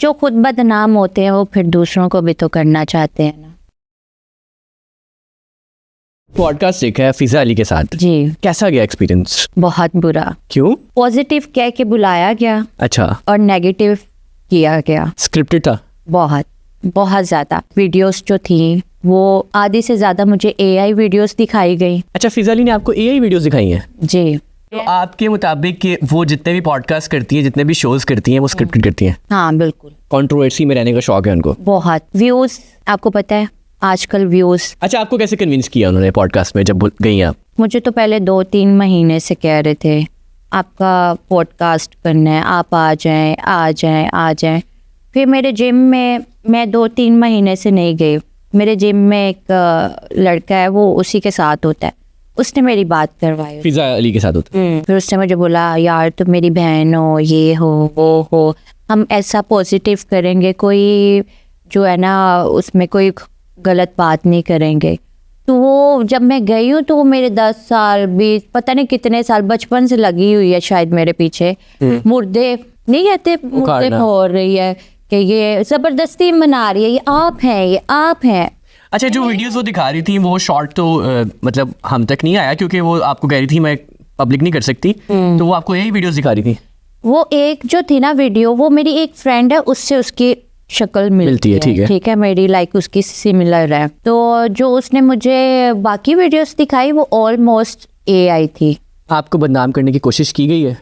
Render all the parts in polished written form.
जो खुद बदनाम होते हैं वो फिर दूसरों को भी तो करना चाहते हैं ना। पॉडकास्ट देखा है फिजा अली के साथ, जी कैसा गया एक्सपीरियंस? बहुत बुरा। क्यों? पॉजिटिव कह के बुलाया गया अच्छा, और नेगेटिव किया गया। स्क्रिप्टेड था? बहुत बहुत ज़्यादा। वीडियोस जो थी वो आधी से ज़्यादा मुझे AI वीडियोस दिखाई गई। अच्छा, फिजा अली ने आपको AI वीडियोस दिखाई हैं? जी तो आपके मुताबिक कि वो जितने भी पॉडकास्ट करती हैं, जितने भी शोज करती हैं, वो स्क्रिप्टेड करती हैं? हाँ बिल्कुल। कंट्रोवर्सी में रहने का शौक है उनको? बहुत। व्यूज़, आपको पता है आजकल व्यूज़। अच्छा, आपको कैसे कन्विंस किया उन्होंने पॉडकास्ट में जब गई आप? मुझे तो पहले 2-3 महीने से कह रहे थे आपका पॉडकास्ट करना है, आप आ जाएं आ जाएं आ जाएं। फिर मेरे जिम में मैं 2-3 महीने से नहीं गई। मेरे जिम में एक लड़का है, वो उसी के साथ होता है, उसने मेरी बात करवाई। फिजा अली के साथ होता है? फिर उसने मुझे बोला यार तुम मेरी बहन हो, ये हो वो हो, हम ऐसा पॉजिटिव करेंगे, कोई जो है ना उसमें कोई गलत बात नहीं करेंगे। तो वो जब मैं गई हूँ तो वो मेरे 10 साल 20 पता नहीं कितने साल बचपन से लगी हुई है शायद मेरे पीछे। मुर्दे नहीं कहते, मुर्दे हो रही है कि ये ज़बरदस्ती मना रही है, ये आप हैं, ये आप हैं। अच्छा, जो वीडियोस वो दिखा रही थी वो शॉर्ट तो मतलब हम तक नहीं आया, क्योंकि वो आपको कह रही थी मैं पब्लिक नहीं कर सकती, तो वो आपको यही वीडियोस दिखा रही थी? वो एक जो थी ना वीडियो, वो मेरी एक फ्रेंड है, उससे उसकी शक्ल मिलती है। ठीक है, मेरी लाइक उसकी सिमिलर है। तो जो उसने मुझे बाकी वीडियोस दिखाई वो ऑलमोस्ट AI थी। आपको बदनाम करने की कोशिश की गई है?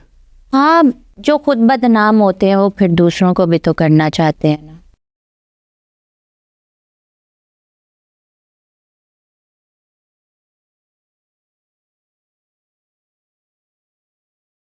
हाँ, जो खुद बदनाम होते हैं वो फिर दूसरों को भी तो करना चाहते हैं ना।